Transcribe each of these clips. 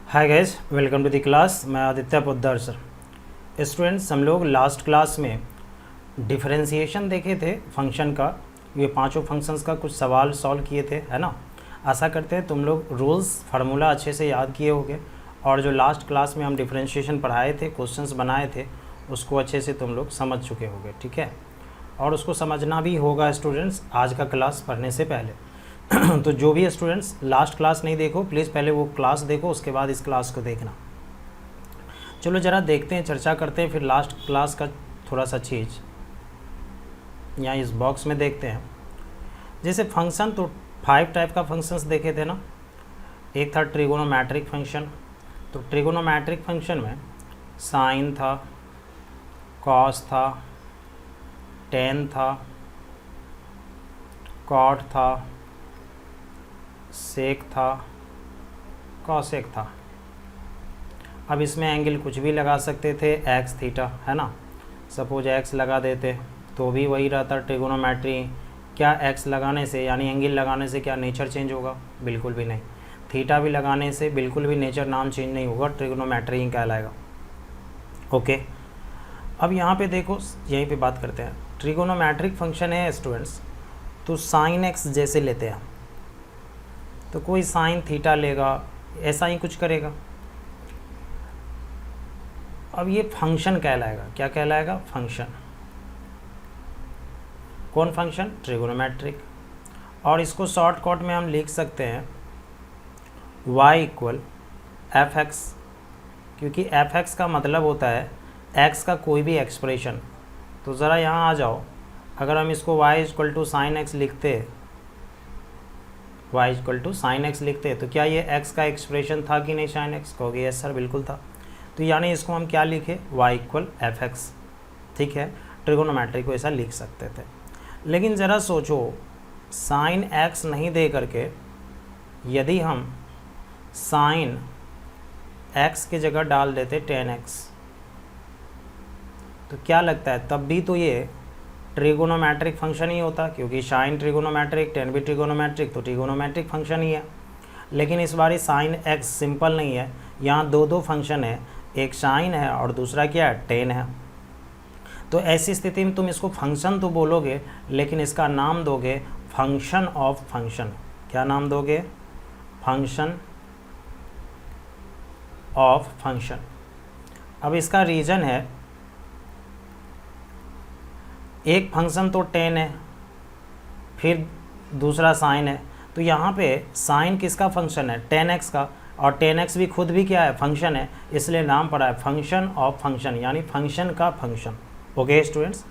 Hi guys, welcome to the class. मैं Aditya Poddar sir. Students, हम लोग लास्ट क्लास में डिफरेंशिएशन देखे थे फंक्शन का। ये पांचों फंक्शंस का कुछ सवाल सॉल्व किए थे, है ना। आशा करते हैं तुम लोग रूल्स फार्मूला अच्छे से याद किए होगे और जो लास्ट क्लास में हम डिफरेंशिएशन पढ़ाए थे, क्वेश्चंस बनाए थे, उसको अच्छे से तुम लोग समझ चुके होगे, ठीक है। और उसको समझना भी होगा स्टूडेंट्स आज का क्लास पढ़ने से पहले। तो जो भी स्टूडेंट्स लास्ट क्लास नहीं देखो, प्लीज़ पहले वो क्लास देखो, उसके बाद इस क्लास को देखना। चलो ज़रा देखते हैं, चर्चा करते हैं फिर लास्ट क्लास का थोड़ा सा चीज़ यहाँ इस बॉक्स में देखते हैं। जैसे फंक्शन, तो 5 टाइप का फंक्शंस देखे थे ना। एक था ट्रिगोनोमेट्रिक फंक्शन। तो ट्रिगोनोमेट्रिक फंक्शन में साइन था, कॉस था, टेन था, कॉट था, सेक था, कॉसेक था। अब इसमें एंगल कुछ भी लगा सकते थे, एक्स थीटा, है ना। सपोज एक्स लगा देते तो भी वही रहता ट्रिगोनोमेट्री। क्या एक्स लगाने से यानी एंगल लगाने से क्या नेचर चेंज होगा? बिल्कुल भी नहीं। थीटा भी लगाने से बिल्कुल भी नेचर नाम चेंज नहीं होगा, ट्रिगोनोमेट्री ही कहलाएगा। ओके, अब यहाँ पे देखो, यहीं पे बात करते हैं। ट्रिगोनोमेट्रिक फंक्शन है स्टूडेंट्स, तो साइन एक्स जैसे लेते हैं, तो कोई साइन थीटा लेगा, ऐसा ही कुछ करेगा। अब ये फंक्शन कहलाएगा। क्या कहलाएगा? फंक्शन। कौन फंक्शन? ट्रिगोनोमेट्रिक। और इसको शॉर्टकट में हम लिख सकते हैं y इक्वल एफ एक्स, क्योंकि एफ एक्स का मतलब होता है x का कोई भी एक्सप्रेशन। तो ज़रा यहाँ आ जाओ, अगर हम इसको y equal to sine x लिखते, y equal to sine x लिखते तो क्या ये x का एक्सप्रेशन था कि नहीं? साइन एक्स कहोगे यस सर, बिल्कुल था। तो यानी इसको हम क्या लिखे? y इक्वल एफ एक्स, ठीक है। ट्रिगोनोमेट्री को ऐसा लिख सकते थे। लेकिन ज़रा सोचो, साइन x नहीं दे करके यदि हम साइन x की जगह डाल देते टेन एक्स, तो क्या लगता है? तब भी तो ये ट्रिगोनोमेट्रिक फंक्शन ही होता, क्योंकि साइन ट्रिगोनोमेट्रिक, टेन भी ट्रिगोनोमेट्रिक, तो ट्रिगोनोमेट्रिक फंक्शन ही है। लेकिन इस बार साइन एक्स सिंपल नहीं है, यहाँ दो फंक्शन है, एक साइन है और दूसरा क्या है? टेन है। तो ऐसी स्थिति में तुम इसको फंक्शन तो बोलोगे, लेकिन इसका नाम दोगे फंक्शन ऑफ फंक्शन। क्या नाम दोगे? Function of function. अब इसका रीज़न है, एक फंक्शन तो टेन है, फिर दूसरा साइन है, तो यहाँ पे साइन किसका फंक्शन है? टेन एक्स का, और टेन एक्स भी खुद भी क्या है? फंक्शन है, इसलिए नाम पड़ा है फंक्शन ऑफ फंक्शन, यानी फंक्शन का फंक्शन। ओके स्टूडेंट्स,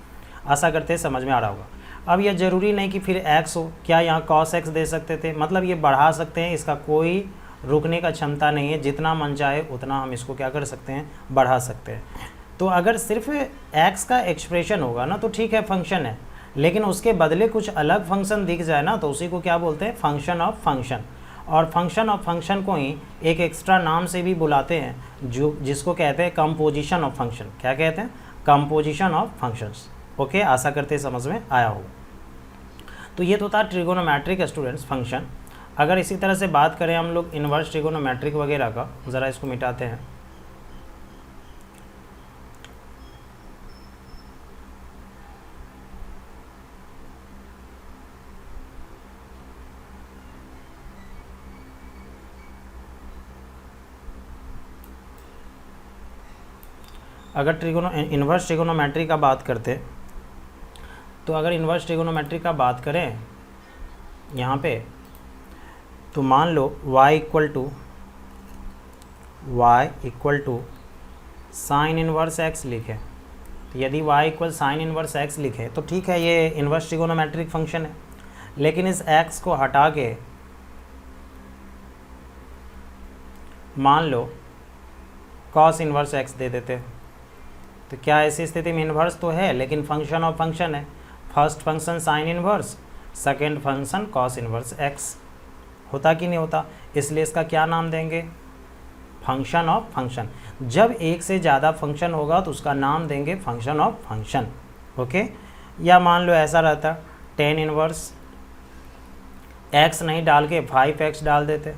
आशा करते हैं समझ में आ रहा होगा। अब यह ज़रूरी नहीं कि फिर एक्स हो, क्या यहाँ कॉस एक्स दे सकते थे? मतलब ये बढ़ा सकते हैं, इसका कोई रुकने का क्षमता नहीं है, जितना मन चाहे उतना हम इसको क्या कर सकते हैं? बढ़ा सकते हैं। तो अगर सिर्फ x का एक्सप्रेशन होगा ना तो ठीक है, फंक्शन है, लेकिन उसके बदले कुछ अलग फंक्शन दिख जाए ना तो उसी को क्या बोलते हैं? Function of function. और फंक्शन ऑफ फंक्शन को ही एक एक्स्ट्रा नाम से भी बुलाते हैं, जो जिसको कहते हैं कंपोजिशन ऑफ फंक्शन। क्या कहते हैं? Composition of functions. ओके, आशा करते समझ में आया होगा। तो ये तो था ट्रिगोनोमेट्रिक स्टूडेंट्स फंक्शन। अगर इसी तरह से बात करें हम लोग इन्वर्स ट्रिगोनोमेट्रिक वगैरह का, ज़रा इसको मिटाते हैं। अगर इन्वर्स ट्रिगोनोमेट्री का बात करते, तो अगर इन्वर्स ट्रिगोनोमेट्री का बात करें यहाँ पे, तो मान लो y equal to sine inverse x लिखे। तो यदि y equal sine inverse x लिखे तो ठीक है, ये इन्वर्स ट्रिगोनोमेट्रिक फंक्शन है। लेकिन इस x को हटा के मान लो कॉस इन्वर्स x दे देते, तो क्या ऐसी स्थिति में इन्वर्स तो है लेकिन फंक्शन ऑफ फंक्शन है। First function sine inverse, second function cos inverse x, होता कि नहीं होता? इसलिए इसका क्या नाम देंगे? Function of function. जब एक से ज़्यादा फंक्शन होगा तो उसका नाम देंगे फंक्शन ऑफ फंक्शन। ओके, या मान लो ऐसा रहता टेन इन्वर्स x नहीं डाल के 5x डाल देते,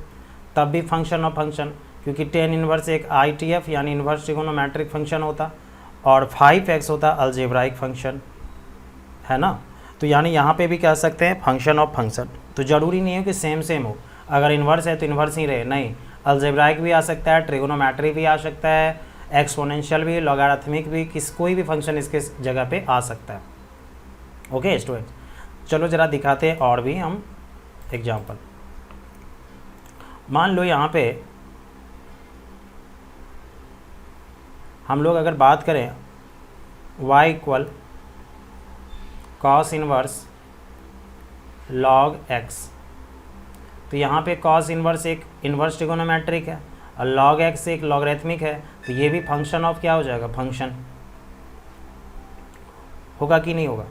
तब भी फंक्शन ऑफ फंक्शन, क्योंकि टेन इनवर्स एक ITF यानी इनवर्स ट्रिगोनोमेट्रिक फंक्शन होता और 5x होता अलजेब्राइक फंक्शन, है ना। तो यानी यहाँ पे भी कह सकते हैं फंक्शन ऑफ फंक्शन। तो ज़रूरी नहीं है कि सेम सेम हो, अगर इन्वर्स है तो इन्वर्स ही रहे, नहीं, अलजेब्राइक भी आ सकता है, ट्रिगोनोमेट्री भी आ सकता है, एक्सपोनेंशियल भी, लॉगरिथमिक भी, कोई भी फंक्शन इसके जगह पे आ सकता है। ओके स्टूडेंट, चलो ज़रा दिखाते हैं और भी हम एग्जाम्पल। मान लो यहाँ पे हम लोग अगर बात करें y equal cos inverse log x, तो यहाँ पे कॉस इनवर्स एक इनवर्स ट्रिगोनोमेट्रिक है और log x एक लॉगरिथमिक है, तो ये भी फंक्शन ऑफ क्या हो जाएगा, फंक्शन होगा कि नहीं होगा।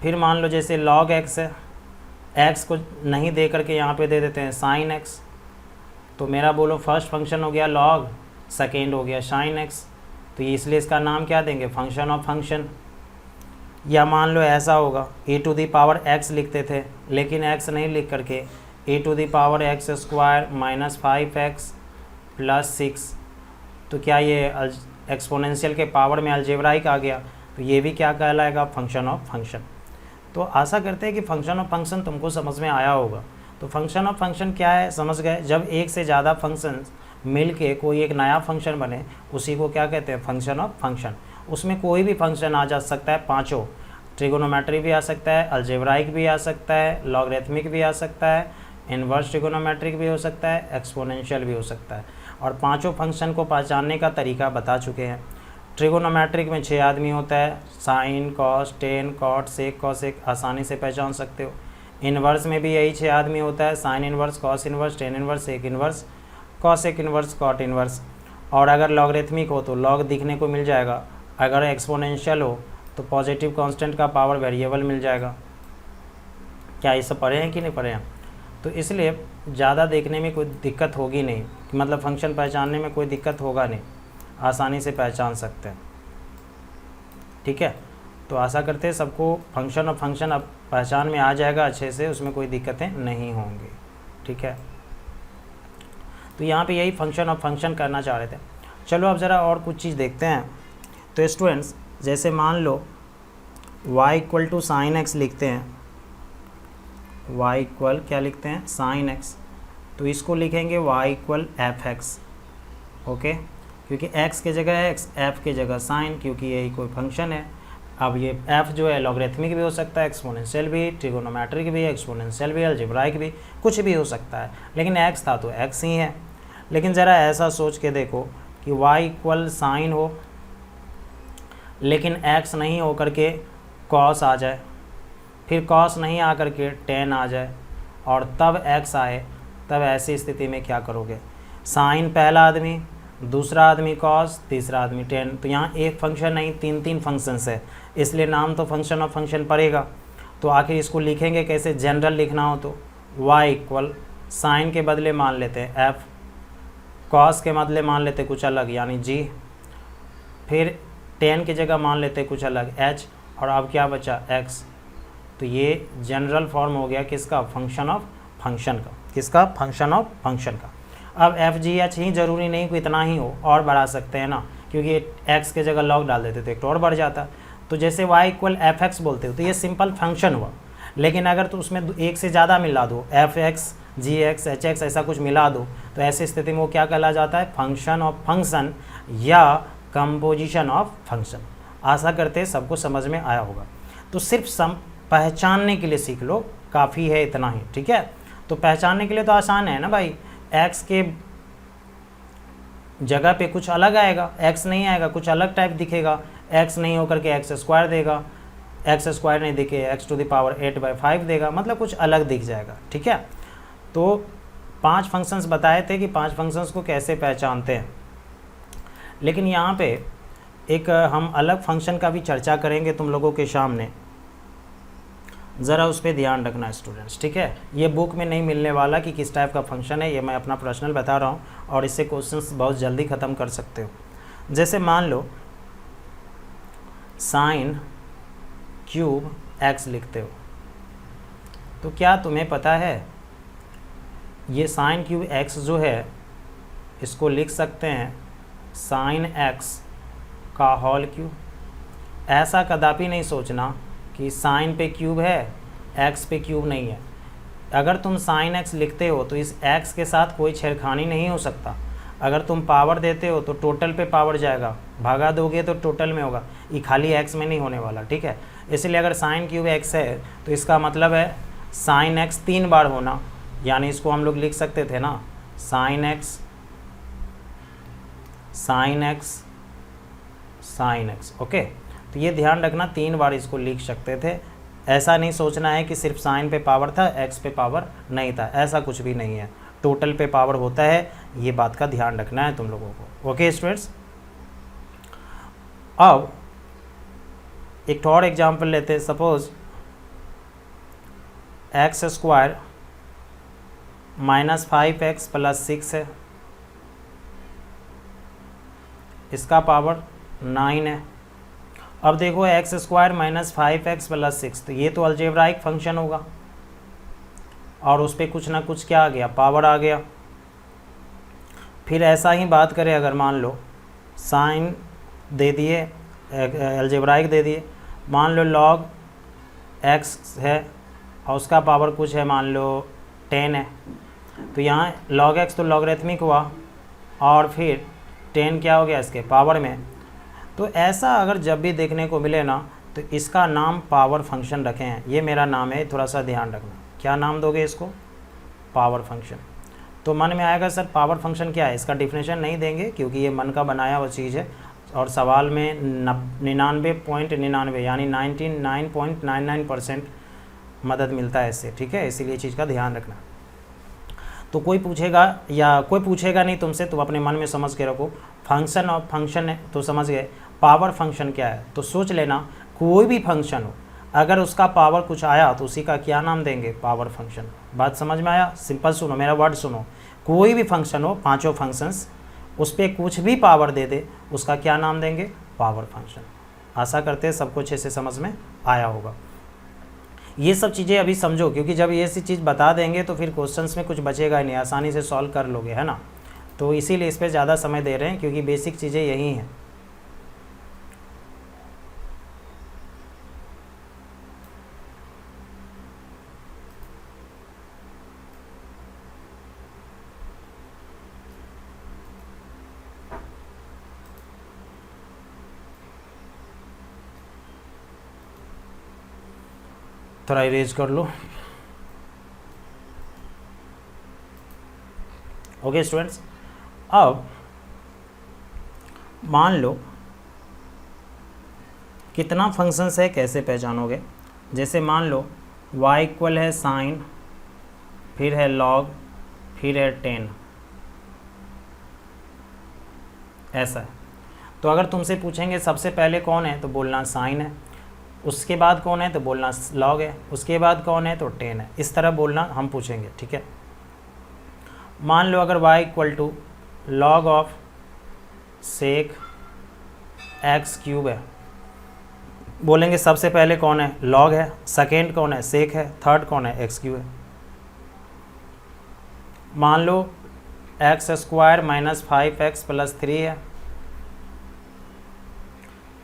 फिर मान लो जैसे log x है, x को नहीं दे करके यहाँ पे दे देते हैं sin x, तो मेरा बोलो फर्स्ट फंक्शन हो गया log, सेकेंड हो गया sin x, तो इसलिए इसका नाम क्या देंगे, फंक्शन ऑफ फंक्शन। या मान लो ऐसा होगा e to the power x लिखते थे, लेकिन x नहीं लिख करके e to the power x square minus 5x plus 6, तो क्या ये एक्सपोनेंशियल के पावर में अलजेब्राइक आ गया, तो ये भी क्या कहलाएगा, फंक्शन ऑफ फंक्शन। तो आशा करते हैं कि फंक्शन ऑफ फंक्शन तुमको समझ में आया होगा। तो फंक्शन ऑफ फंक्शन क्या है समझ गए, जब एक से ज़्यादा फंक्शंस मिल के कोई एक नया फंक्शन बने उसी को क्या कहते हैं, फंक्शन ऑफ फंक्शन। उसमें कोई भी फंक्शन आ जा सकता है, पांचों, ट्रिगोनोमेट्री भी आ सकता है, अलजेब्राइक भी आ सकता है, लॉगरिथमिक भी आ सकता है, इनवर्स ट्रिगोनोमेट्रिक भी हो सकता है, एक्सपोनेंशियल भी हो सकता है। और पांचों फंक्शन को पहचानने का तरीका बता चुके हैं। ट्रिगोनोमेट्रिक में 6 आदमी होता है, साइन, कॉस, टेन, कॉट, सेक, कॉसेक, आसानी से पहचान सकते हो। इनवर्स में भी यही 6 आदमी होता है, sine inverse, cos inverse, tan inverse, sec inverse, cosec inverse, cot inverse. और अगर लॉगरिथमिक हो तो लॉग दिखने को मिल जाएगा, अगर एक्सपोनेंशियल हो तो पॉजिटिव कांस्टेंट का पावर वेरिएबल मिल जाएगा। क्या ये सब पढ़े हैं कि नहीं पढ़े हैं। तो इसलिए ज़्यादा देखने में कोई दिक्कत होगी नहीं, मतलब फंक्शन पहचानने में कोई दिक्कत होगा नहीं, आसानी से पहचान सकते हैं। ठीक है, तो आशा करते हैं सबको फंक्शन और फंक्शन अब पहचान में आ जाएगा अच्छे से, उसमें कोई दिक्कतें नहीं होंगी। ठीक है, तो यहाँ पे यही फंक्शन और फंक्शन करना चाह रहे थे। चलो अब ज़रा और कुछ चीज़ देखते हैं। तो स्टूडेंट्स जैसे मान लो y equal to sine x लिखते हैं, y इक्वल क्या लिखते हैं, साइन एक्स, तो इसको लिखेंगे y equal F x. Okay, क्योंकि x के जगह x, f के जगह साइन, क्योंकि यही कोई फंक्शन है। अब ये f जो है लॉगरिथमिक भी हो सकता है, एक्सपोनेंशियल भी, ट्रिगोनोमेट्रिक भी, एक्सपोनेंशियल भी, अलजेब्राइक भी, कुछ भी हो सकता है, लेकिन x था तो x ही है। लेकिन ज़रा ऐसा सोच के देखो कि y इक्वल साइन हो लेकिन x नहीं हो करके cos आ जाए, फिर cos नहीं आ करके tan आ जाए और तब x आए, तब ऐसी स्थिति में क्या करोगे, साइन पहला आदमी, दूसरा आदमी cos, तीसरा आदमी tan। तो यहाँ एक फंक्शन नहीं, तीन फंक्शंस है, इसलिए नाम तो फंक्शन ऑफ फंक्शन पड़ेगा। तो आखिर इसको लिखेंगे कैसे, जनरल लिखना हो तो y इक्वल साइन के बदले मान लेते हैं f, cos के बदले मान लेते कुछ अलग यानी g, फिर tan की जगह मान लेते कुछ अलग h, और अब क्या बचा x। तो ये जनरल फॉर्म हो गया किसका, फंक्शन ऑफ फंक्शन का। किसका, फंक्शन ऑफ फंक्शन का। अब एफ जी एच ही ज़रूरी नहीं कि इतना ही हो, और बढ़ा सकते हैं ना, क्योंकि x के जगह log डाल देते तो एक और बढ़ जाता। तो जैसे y इक्वल एफ एक्स बोलते हो तो ये सिंपल फंक्शन हुआ, लेकिन अगर तो उसमें एक से ज़्यादा मिला दो, एफ एक्स, जी एक्स, एच एक्स, ऐसा कुछ मिला दो, तो ऐसी स्थिति में वो क्या कहला जाता है, फंक्शन ऑफ फंक्शन या कंपोजिशन ऑफ फंक्शन। आशा करते हैं सबको समझ में आया होगा। तो सिर्फ पहचानने के लिए सीख लो, काफ़ी है इतना ही। ठीक है, तो पहचानने के लिए तो आसान है ना भाई, x के जगह पे कुछ अलग आएगा, x नहीं आएगा, कुछ अलग टाइप दिखेगा, x नहीं होकर के एक्स स्क्वायर देगा, एक्स स्क्वायर नहीं दिखे x टू द पावर 8/5 देगा, मतलब कुछ अलग दिख जाएगा। ठीक है, तो 5 फंक्शंस बताए थे कि 5 फंक्शंस को कैसे पहचानते हैं, लेकिन यहाँ पे एक हम अलग फंक्शन का भी चर्चा करेंगे तुम लोगों के सामने, ज़रा उस पर ध्यान रखना स्टूडेंट्स। ठीक है, ये बुक में नहीं मिलने वाला कि किस टाइप का फंक्शन है, ये मैं अपना पर्सनल बता रहा हूँ, और इससे क्वेश्चंस बहुत जल्दी ख़त्म कर सकते हो। जैसे मान लो साइन क्यूब एक्स लिखते हो, तो क्या तुम्हें पता है ये साइन क्यूब एक्स जो है इसको लिख सकते हैं साइन एक्स का होल क्यूब। ऐसा कदापि नहीं सोचना कि साइन पे क्यूब है, एक्स पे क्यूब नहीं है। अगर तुम साइन एक्स लिखते हो तो इस एक्स के साथ कोई छेड़खानी नहीं हो सकता। अगर तुम पावर देते हो तो टोटल पे पावर जाएगा, भागा दोगे तो टोटल में होगा, ये खाली एक्स में नहीं होने वाला, ठीक है। इसलिए अगर साइन क्यूब एक्स है तो इसका मतलब है साइन एक्स 3 बार होना, यानी इसको हम लोग लिख सकते थे ना sine x sine x sine x, okay. तो ये ध्यान रखना 3 बार इसको लिख सकते थे। ऐसा नहीं सोचना है कि सिर्फ साइन पे पावर था, एक्स पे पावर नहीं था, ऐसा कुछ भी नहीं है, टोटल पे पावर होता है, ये बात का ध्यान रखना है तुम लोगों को, ओके स्टूडेंट्स। अब एक और एग्जांपल लेते हैं। Suppose x square minus 5x plus 6 है, इसका पावर 9 है। अब देखो x square minus 5x plus 6, तो ये तो अलजेब्राइक फंक्शन होगा और उस पर कुछ ना कुछ क्या आ गया, पावर आ गया। फिर ऐसा ही बात करें, अगर मान लो साइन दे दिए, अलजेब्राइक दे दिए, मान लो लॉग x है और उसका पावर कुछ है, मान लो 10 है, तो यहाँ log x तो लॉगरिथमिक हुआ और फिर 10 क्या हो गया इसके पावर में। तो ऐसा अगर जब भी देखने को मिले ना तो इसका नाम पावर फंक्शन रखे हैं, ये मेरा नाम है, थोड़ा सा ध्यान रखना। क्या नाम दोगे इसको? Power function. तो मन में आएगा सर पावर फंक्शन क्या है, इसका डिफिनेशन नहीं देंगे क्योंकि ये मन का बनाया हुआ चीज़ है और सवाल में 99.99 यानी 99.99% मदद मिलता है इससे, ठीक है, इसीलिए चीज़ का ध्यान रखना। तो कोई पूछेगा या कोई पूछेगा नहीं तुमसे, तुम अपने मन में समझ के रखो फंक्शन और फंक्शन है तो समझ गए, पावर फंक्शन क्या है तो सोच लेना कोई भी फंक्शन हो अगर उसका पावर कुछ आया तो उसी का क्या नाम देंगे, पावर फंक्शन। बात समझ में आया? सिंपल सुनो, मेरा वर्ड सुनो, कोई भी फंक्शन हो, 5 फंक्शंस, उस पर कुछ भी पावर दे दे उसका क्या नाम देंगे, पावर फंक्शन। आशा करते हैं सबको अच्छे से समझ में आया होगा। ये सब चीज़ें अभी समझो क्योंकि जब ये सी चीज़ बता देंगे तो फिर क्वेश्चंस में कुछ बचेगा ही नहीं, आसानी से सॉल्व कर लोगे, है ना। तो इसीलिए इस पर ज़्यादा समय दे रहे हैं क्योंकि बेसिक चीज़ें यही हैं। थोड़ा इरेज कर लो। ओके स्टूडेंट्स, अब मान लो कितना फंक्शंस है, कैसे पहचानोगे? जैसे मान लो y इक्वल है साइन, फिर है log, फिर है 10, ऐसा है। तो अगर तुमसे पूछेंगे सबसे पहले कौन है तो बोलना साइन है, उसके बाद कौन है तो बोलना log है, उसके बाद कौन है तो 10 है, इस तरह बोलना हम पूछेंगे, ठीक है। मान लो अगर y equal to log of sec x cube है, बोलेंगे सबसे पहले कौन है, log है, सेकेंड कौन है, सेक है, थर्ड कौन है, एक्स क्यूब है। मान लो x square minus 5x plus 3 है,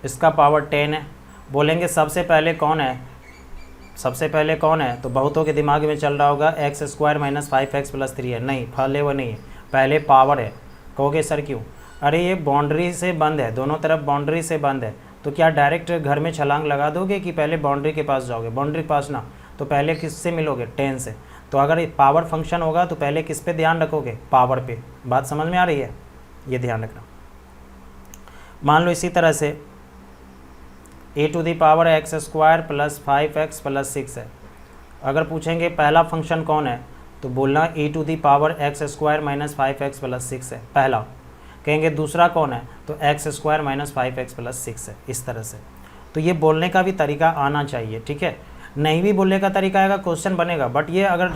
इसका पावर 10 है, बोलेंगे सबसे पहले कौन है, सबसे पहले कौन है तो बहुतों के दिमाग में चल रहा होगा x square minus 5x plus 3 है, नहीं, पहले वो नहीं है, पहले पावर है। कहोगे सर क्यों? अरे ये बाउंड्री से बंद है, दोनों तरफ बाउंड्री से बंद है, तो क्या डायरेक्ट घर में छलांग लगा दोगे कि पहले बाउंड्री के पास जाओगे? बाउंड्री के पास ना, तो पहले किससे मिलोगे, 10 से। तो अगर पावर फंक्शन होगा तो पहले किस पे ध्यान रखोगे, पावर पे। बात समझ में आ रही है? ये ध्यान रखना। मान लो इसी तरह से a to the power x square plus 5x plus 6 है, अगर पूछेंगे पहला फंक्शन कौन है तो बोलना a to the power x square minus 5x plus 6 है पहला। कहेंगे दूसरा कौन है तो x square minus 5x plus 6 है, इस तरह से। तो ये बोलने का भी तरीका आना चाहिए, ठीक है। नहीं भी बोलने का तरीका आएगा क्वेश्चन बनेगा, बट ये अगर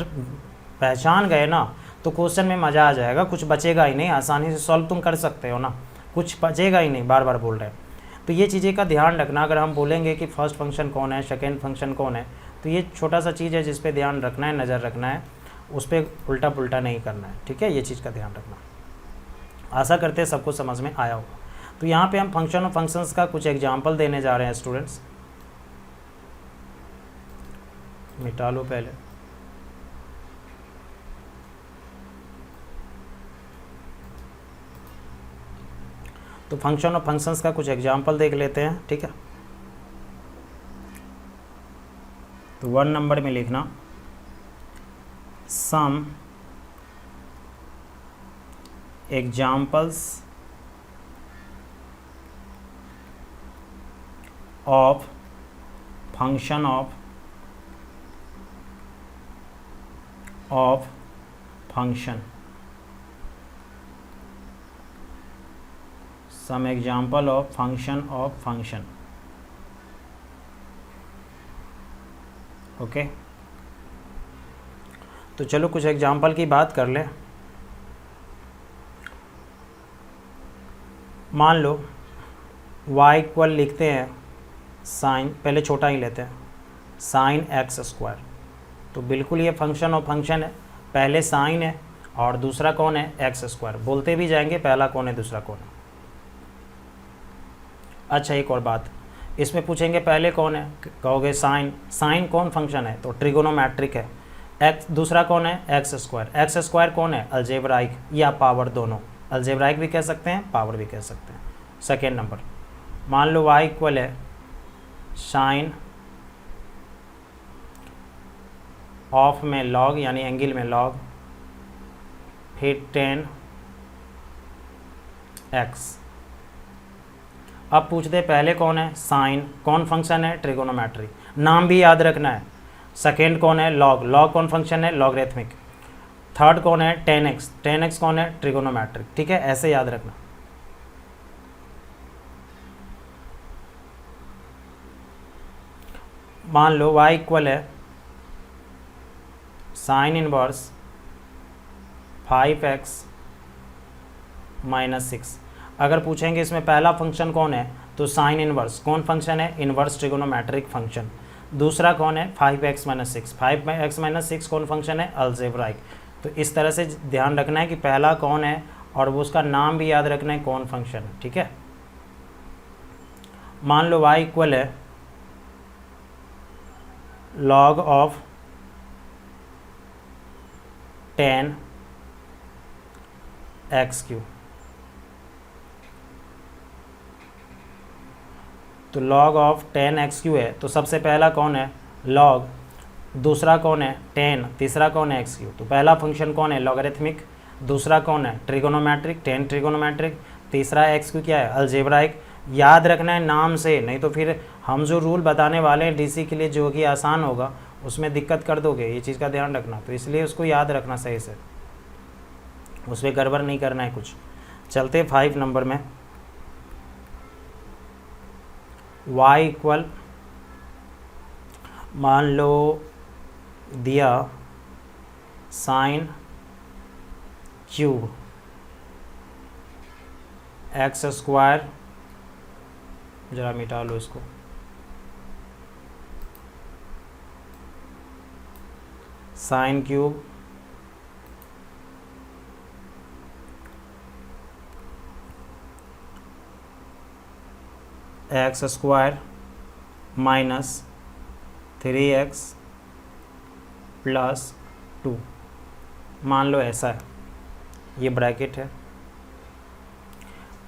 पहचान गए ना तो क्वेश्चन में मज़ा आ जाएगा, कुछ बचेगा ही नहीं, आसानी से सॉल्व तुम कर सकते हो ना, कुछ बचेगा ही नहीं, बार बार बोल रहे हैं। तो ये चीज़ें का ध्यान रखना। अगर हम बोलेंगे कि फर्स्ट फंक्शन कौन है, सेकेंड फंक्शन कौन है, तो ये छोटा सा चीज़ है जिस पे ध्यान रखना है, नज़र रखना है, उस पर उल्टा पुल्टा नहीं करना है, ठीक है, ये चीज़ का ध्यान रखना। आशा करते हैं सबको समझ में आया होगा। तो यहाँ पे हम फंक्शन और फंक्शंस का कुछ एग्जाम्पल देने जा रहे हैं स्टूडेंट्स। मिटा लो पहले। तो फंक्शन और फंक्शंस का कुछ एग्जाम्पल देख लेते हैं, ठीक है। तो 1 नंबर में लिखना some examples of function of function. Some example of function. Okay, तो चलो कुछ एग्जाम्पल की बात कर लें। मान लो y इक्वल लिखते हैं साइन, पहले छोटा ही लेते हैं, साइन एक्स स्क्वायर। तो बिल्कुल ये फंक्शन और फंक्शन है, पहले साइन है और दूसरा कौन है, एक्स स्क्वायर। बोलते भी जाएंगे पहला कौन है दूसरा कौन है। अच्छा, एक और बात, इसमें पूछेंगे पहले कौन है, कहोगे साइन। साइन कौन फंक्शन है, तो ट्रिगोनोमेट्रिक है। एक्स दूसरा कौन है, एक्स स्क्वायर। एक्स स्क्वायर कौन है, अलजेब्राइक या पावर, दोनों। अलजेब्राइक भी कह सकते हैं, पावर भी कह सकते हैं। सेकेंड नंबर, मान लो y इक्वल है साइन ऑफ में लॉग यानी एंगल में लॉग, फिर 10 x। अब पूछते पहले कौन है, साइन कौन फंक्शन है, ट्रिगोनोमेट्री। नाम भी याद रखना है। सेकेंड कौन है, लॉग। लॉग कौन फंक्शन है, लॉगरिथमिक। थर्ड कौन है, 10x। 10x कौन है, ट्रिगोनोमेट्रिक। ठीक है, ऐसे याद रखना। मान लो y इक्वल है साइन इनवर्स 5x - 6। अगर पूछेंगे इसमें पहला फंक्शन कौन है, तो साइन इनवर्स कौन फंक्शन है, इनवर्स ट्रिगोनोमेट्रिक फंक्शन। दूसरा कौन है, 5x - 6। 5x - 6 कौन फंक्शन है, अलजेब्राइक। तो इस तरह से ध्यान रखना है कि पहला कौन है और वो उसका नाम भी याद रखना है कौन फंक्शन है, ठीक है। मान लो y इक्वल है log ऑफ 10x3। तो log ऑफ 10x3 है, तो सबसे पहला कौन है, log। दूसरा कौन है, 10। तीसरा कौन है, x3। तो पहला फंक्शन कौन है, लॉगरिथमिक। दूसरा कौन है, ट्रिगोनोमेट्रिक, 10 ट्रिगोनोमेट्रिक। तीसरा x3 क्या है, अलजेब्राइक। याद रखना है नाम से, नहीं तो फिर हम जो रूल बताने वाले हैं डीसी के लिए जो कि आसान होगा उसमें दिक्कत कर दोगे, ये चीज़ का ध्यान रखना। तो इसलिए उसको याद रखना सही से, उसमें गड़बड़ नहीं करना है कुछ। चलते 5 नंबर में, y इक्वल मान लो दिया साइन क्यूब एक्स स्क्वायर, जरा मिटा लो इसको, sine cube x square minus 3x plus 2। मान लो ऐसा है, ये ब्रैकेट है।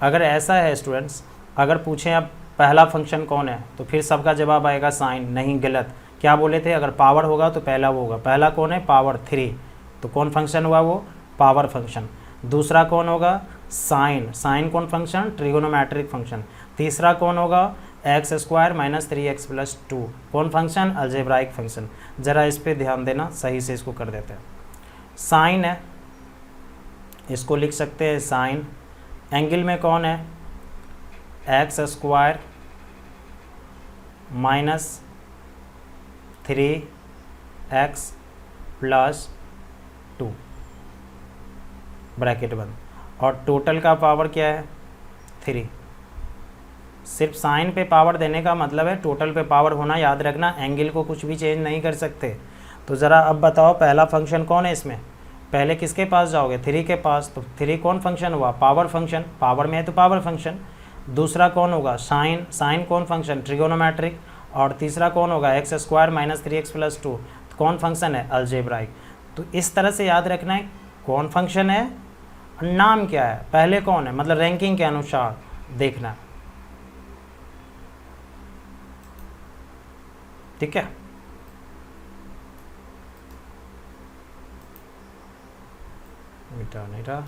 अगर ऐसा है स्टूडेंट्स, अगर पूछें अब पहला फंक्शन कौन है, तो फिर सबका जवाब आएगा साइन। नहीं, गलत। क्या बोले थे, अगर पावर होगा तो पहला वो होगा। पहला कौन है, पावर 3। तो कौन फंक्शन हुआ वो, पावर फंक्शन। दूसरा कौन होगा, साइन। साइन कौन फंक्शन, ट्रिगोनोमेट्रिक फंक्शन। तीसरा कौन होगा, x square minus 3x plus 2 कौन फंक्शन, अलजेब्राइक फंक्शन। ज़रा इस पर ध्यान देना, सही से इसको कर देते हैं। साइन है, इसको लिख सकते हैं साइन। एंगल में कौन है, x square minus 3x plus 2 bracket बंद। और टोटल का पावर क्या है, 3। सिर्फ साइन पे पावर देने का मतलब है टोटल पे पावर होना, याद रखना। एंगल को कुछ भी चेंज नहीं कर सकते। तो ज़रा अब बताओ पहला फंक्शन कौन है इसमें, पहले किसके पास जाओगे, 3 के पास। तो 3 कौन फंक्शन हुआ, पावर फंक्शन, पावर में है तो पावर फंक्शन। दूसरा कौन होगा, साइन, साइन कौन फंक्शन, ट्रिगोनोमेट्रिक। और तीसरा कौन होगा, एक्स स्क्वायर माइनस 3x + 2, कौन फंक्शन है, अलजेब्राइक। तो इस तरह से याद रखना है कौन फंक्शन है, नाम क्या है, पहले कौन है, मतलब रैंकिंग के अनुसार देखना। ठीक है, मिटा नहीं रहा।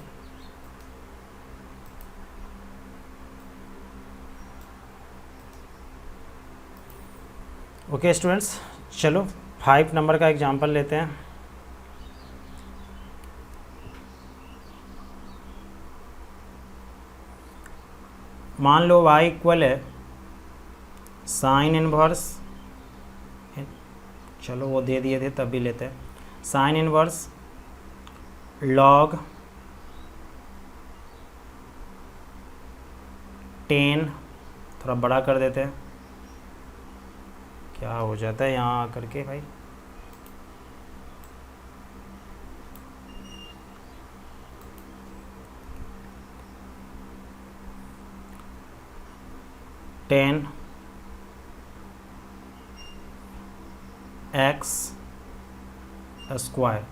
ओके स्टूडेंट्स, चलो 5 नंबर का एग्जांपल लेते हैं। मान लो y इक्वल है साइन इनवर्स, चलो वो दे दिए थे तब भी लेते हैं, साइन इनवर्स लॉग 10, थोड़ा बड़ा कर देते हैं, क्या हो जाता है यहाँ आकर के भाई, टेन एक्स स्क्वायर।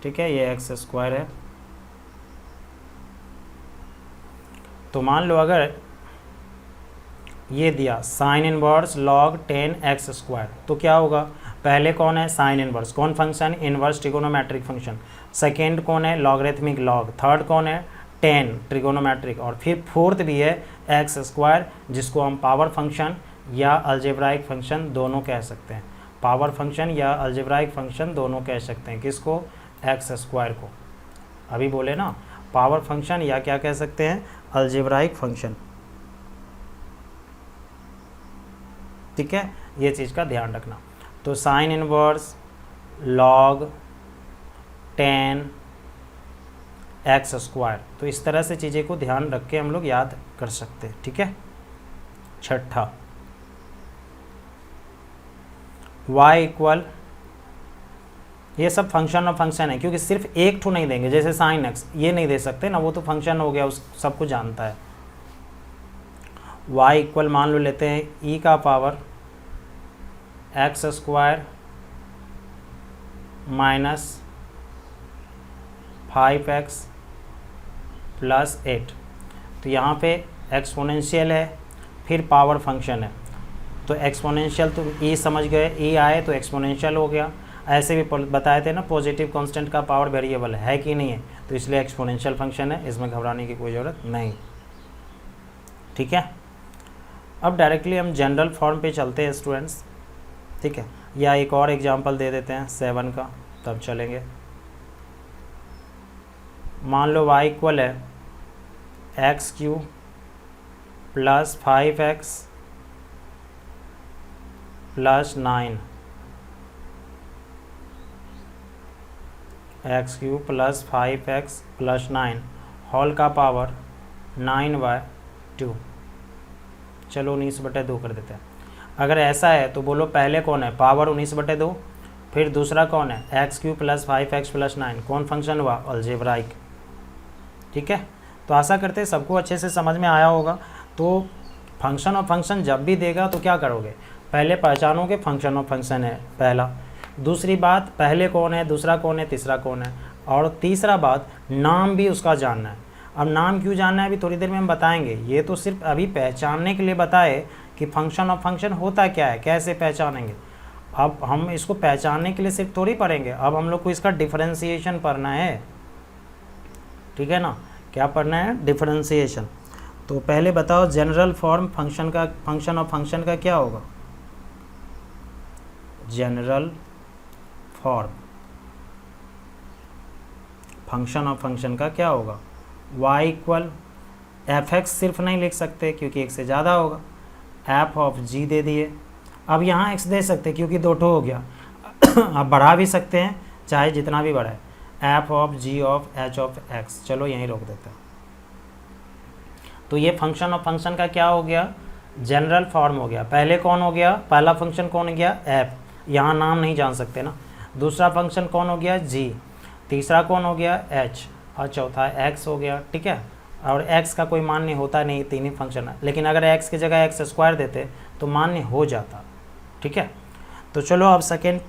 ठीक है, ये एक्स स्क्वायर है। तो मान लो अगर ये दिया sine inverse log 10x square, तो क्या होगा, पहले कौन है, साइन इनवर्स, कौन function, inverse trigonometric function. Second कौन है, लॉगरिथमिक लॉग। थर्ड कौन है, 10 ट्रिगोनोमेट्रिक। और फिर फोर्थ भी है एक्स स्क्वायर, जिसको हम पावर फंक्शन या अलजेब्राइक फंक्शन दोनों कह सकते हैं। पावर फंक्शन या अलजेब्राइक फंक्शन दोनों कह सकते हैं, किसको, एक्स स्क्वायर को। अभी बोले ना, पावर फंक्शन या क्या कह सकते हैं, अलजेब्राइक फंक्शन। ठीक है, ये चीज़ का ध्यान रखना। तो sine inverse log 10 x square, तो इस तरह से चीज़ें को ध्यान रख के हम लोग याद कर सकते हैं। ठीक है, छठा y इक्वल, ये सब फंक्शन और फंक्शन है, क्योंकि सिर्फ एक ठो नहीं देंगे, जैसे साइन एक्स ये नहीं दे सकते ना, वो तो फंक्शन हो गया, उस सबको जानता है। y इक्वल मान लो लेते हैं e का power x square minus 5x + 8। तो यहाँ पे एक्सपोनेंशियल है, फिर पावर फंक्शन है, तो एक्सपोनेंशियल तो e समझ गए, e आए तो एक्सपोनेंशियल हो गया। ऐसे भी बताए थे ना, पॉजिटिव कांस्टेंट का पावर वेरिएबल है कि नहीं है, तो इसलिए एक्सपोनेंशियल फंक्शन है, इसमें घबराने की कोई ज़रूरत नहीं। ठीक है, अब डायरेक्टली हम जनरल फॉर्म पे चलते हैं स्टूडेंट्स। ठीक है, या एक और एग्जांपल दे देते हैं 7 का, तब चलेंगे। मान लो y इक्वल है x³ + 5x + 9, x³ + 5x + 9 whole का पावर 9/2। चलो 19/2 कर देते हैं। अगर ऐसा है तो बोलो पहले कौन है, पावर 19/2, फिर दूसरा कौन है, x³ + 5x + 9, कौन फंक्शन हुआ, अलजेब्राइक। ठीक है, तो आशा करते हैं सबको अच्छे से समझ में आया होगा। तो फंक्शन और फंक्शन जब भी देगा तो क्या करोगे, पहले पहचानोगे फंक्शन और फंक्शन है पहला, दूसरी बात पहले कौन है, दूसरा कौन है, तीसरा कौन है, और तीसरा बात नाम भी उसका जानना है। अब नाम क्यों जानना है अभी थोड़ी देर में हम बताएंगे, ये तो सिर्फ अभी पहचानने के लिए बताए कि फंक्शन और फंक्शन होता क्या है, कैसे पहचानेंगे। अब हम इसको पहचानने के लिए सिर्फ थोड़ी पढ़ेंगे, अब हम लोग को इसका डिफरेंशिएशन पढ़ना है। ठीक है ना, क्या पढ़ना है, डिफरेंशिएशन। तो पहले बताओ जनरल फॉर्म फंक्शन का, फंक्शन और फंक्शन का क्या होगा, जनरल फॉर्म फंक्शन और फंक्शन का क्या होगा, y इक्वल f(x) सिर्फ नहीं लिख सकते क्योंकि एक से ज़्यादा होगा, f(g) दे दिए। अब यहाँ x दे सकते क्योंकि 2 ठो हो गया अब बढ़ा भी सकते हैं चाहे जितना भी बढ़ाए, f(g)(h)(x), चलो यहीं रोक देते हैं। तो ये फंक्शन और फंक्शन का क्या हो गया, जनरल फॉर्म हो गया। पहले कौन हो गया, पहला फंक्शन कौन हो गया, f, यहाँ नाम नहीं जान सकते ना, दूसरा फंक्शन कौन हो गया, g, तीसरा कौन हो गया, h, और चौथा x हो गया। ठीक है, और x का कोई मान्य होता नहीं, तीन ही फंक्शन है, लेकिन अगर x की जगह x स्क्वायर देते तो मान्य हो जाता। ठीक है, तो चलो अब सेकेंड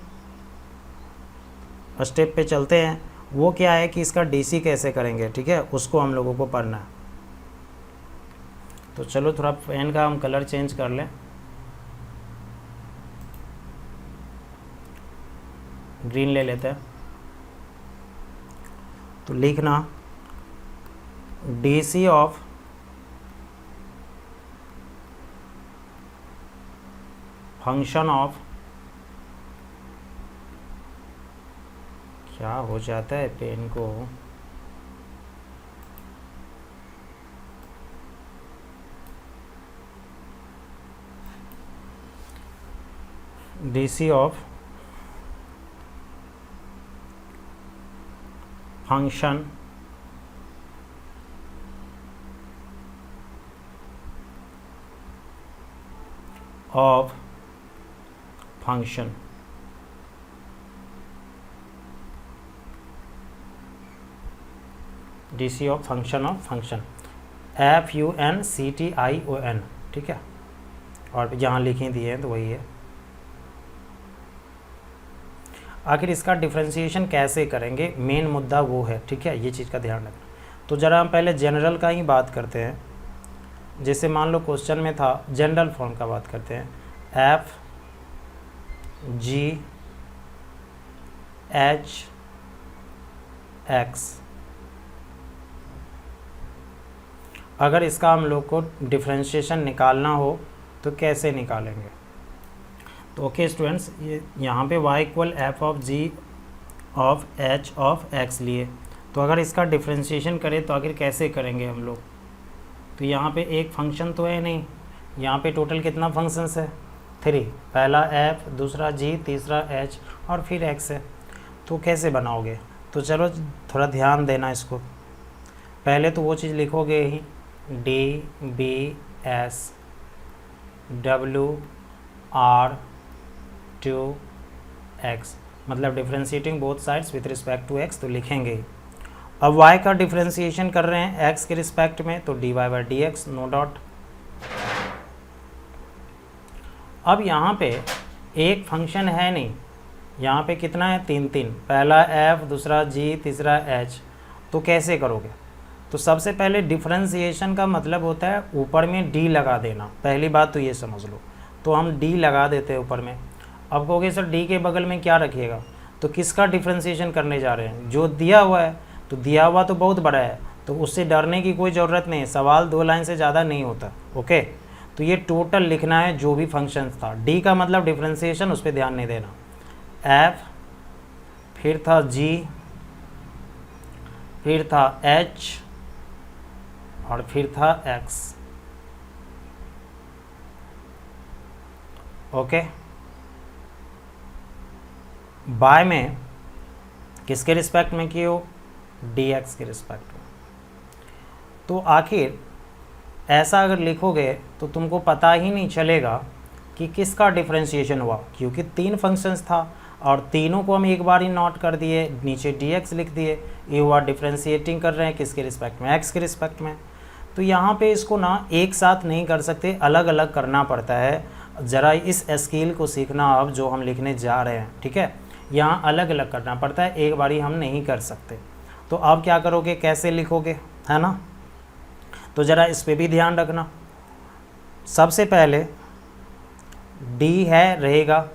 स्टेप पे चलते हैं। वो क्या है कि इसका DC कैसे करेंगे, ठीक है, उसको हम लोगों को पढ़ना है। तो चलो थोड़ा पेन का हम कलर चेंज कर लें, ग्रीन ले लेते हैं। तो लिखना DC ऑफ फंक्शन ऑफ, क्या हो जाता है पेन को, DC of function of function. DC of function of function, FUNCTION। ठीक है, और यहाँ लिखे दिए हैं तो वही है। आखिर इसका डिफ्रेंशिएशन कैसे करेंगे, मेन मुद्दा वो है। ठीक है, ये चीज़ का ध्यान रखना। तो ज़रा हम पहले जनरल का ही बात करते हैं। जैसे मान लो क्वेश्चन में था, जनरल फॉर्म का बात करते हैं, FGHX। अगर इसका हम लोग को डिफ्रेंशिएशन निकालना हो तो कैसे निकालेंगे। तो ओके स्टूडेंट्स, ये यहाँ पे y equal F of G of H of x लिए, तो अगर इसका डिफ्रेंशिएशन करें तो आखिर कैसे करेंगे हम लोग। तो यहाँ पे एक फंक्शन तो है नहीं, यहाँ पे टोटल कितना फंक्शंस है, 3, पहला f, दूसरा g, तीसरा h और फिर x है। तो कैसे बनाओगे, तो चलो थोड़ा ध्यान देना इसको। पहले तो वो चीज़ लिखोगे ही, DBS/2x, मतलब differentiating both sides with respect to x, तो लिखेंगे ही। अब y का डिफ्रेंशिएशन कर रहे हैं x के रिस्पेक्ट में, तो dy/dx, नो डॉट। अब यहाँ पे एक फंक्शन है नहीं, यहाँ पे कितना है, 3 3, पहला f, दूसरा g, तीसरा h। तो कैसे करोगे, तो सबसे पहले डिफ्रेंशिएशन का मतलब होता है ऊपर में d लगा देना। पहली बात तो ये समझ लो, तो हम d लगा देते हैं ऊपर में। अब कहोगे सर d के बगल में क्या रखिएगा, तो किसका डिफ्रेंशिएशन करने जा रहे हैं, जो दिया हुआ है। तो दिया हुआ तो बहुत बड़ा है, तो उससे डरने की कोई ज़रूरत नहीं है, सवाल 2 लाइन से ज़्यादा नहीं होता। ओके, तो ये टोटल लिखना है जो भी फंक्शन था। d का मतलब डिफ्रेंशिएशन, उस पर ध्यान नहीं देना। f, फिर था g, फिर था h, और फिर था x। ओके, बाय में किसके रिस्पेक्ट में किए हो, dx के रिस्पेक्ट में। तो आखिर ऐसा अगर लिखोगे तो तुमको पता ही नहीं चलेगा कि किसका डिफ्रेंशिएशन हुआ, क्योंकि 3 फंक्शंस था और तीनों को हम एक बार ही नोट कर दिए, नीचे dx लिख दिए। ये हुआ डिफ्रेंशिएटिंग कर रहे हैं किसके रिस्पेक्ट में, x के रिस्पेक्ट में। तो यहाँ पे इसको ना एक साथ नहीं कर सकते, अलग अलग करना पड़ता है। ज़रा इस स्किल को सीखना अब जो हम लिखने जा रहे हैं। ठीक है, यहाँ अलग अलग करना पड़ता है, एक बारी हम नहीं कर सकते। तो अब क्या करोगे, कैसे लिखोगे, है ना। तो ज़रा इस पे भी ध्यान रखना। सबसे पहले d है रहेगा,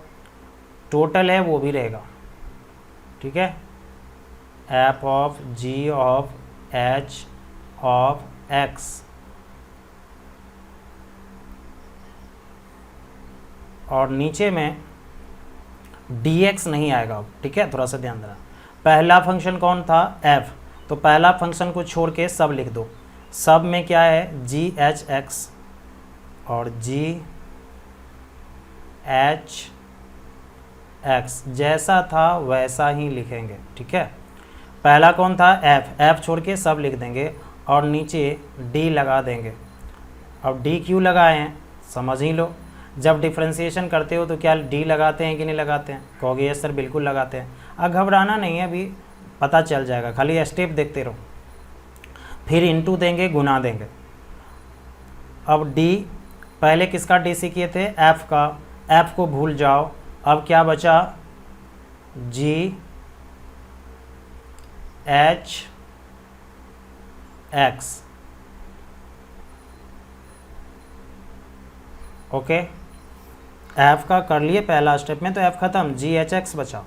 टोटल है वो भी रहेगा। ठीक है, f of g of h of x, और नीचे में dx नहीं आएगा। ठीक है, थोड़ा सा ध्यान देना। पहला फंक्शन कौन था, f, तो पहला फंक्शन को छोड़ के सब लिख दो। सब में क्या है, GHX और GHX, जैसा था वैसा ही लिखेंगे। ठीक है, पहला कौन था, f छोड़ के सब लिख देंगे और नीचे d लगा देंगे। अब d क्यों लगाए हैं समझ ही लो, जब डिफ्रेंशिएशन करते हो तो क्या डी लगाते हैं कि नहीं लगाते हैं? कहोगे यस सर बिल्कुल लगाते हैं। अब घबराना नहीं है, अभी पता चल जाएगा, खाली स्टेप देखते रहो। फिर इनटू देंगे, गुना देंगे। अब डी, पहले किसका डी सी किए थे? एफ का, एफ को भूल जाओ। अब क्या बचा? जी एच एक्स। ओके, एफ का कर लिए पहला स्टेप में, तो एफ खत्म, जी एच एक्स बचा।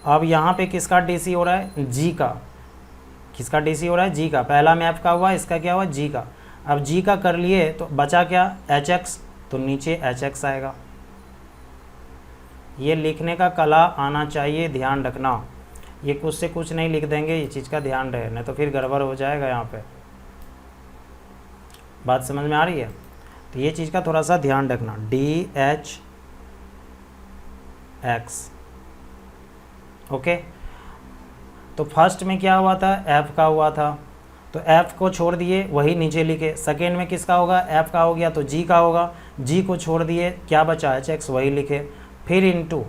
अब यहाँ पे किसका डी सी हो रहा है? जी का। किसका डी सी हो रहा है? जी का। पहला में एफ का हुआ, इसका क्या हुआ? जी का। अब जी का कर लिए तो बचा क्या? एच एक्स, तो नीचे एच एक्स आएगा। ये लिखने का कला आना चाहिए, ध्यान रखना। ये कुछ से कुछ नहीं लिख देंगे, ये चीज़ का ध्यान रहे, नहीं तो फिर गड़बड़ हो जाएगा यहाँ पे। बात समझ में आ रही है? तो ये चीज़ का थोड़ा सा ध्यान रखना, डी एच एक्स। ओके, तो फर्स्ट में क्या हुआ था? एफ का हुआ था, तो एफ को छोड़ दिए, वही नीचे लिखे। सेकेंड में किसका होगा? एफ का हो गया तो जी का होगा, जी को छोड़ दिए, क्या बचा? एच एक्स, वही लिखे। फिर इनटू,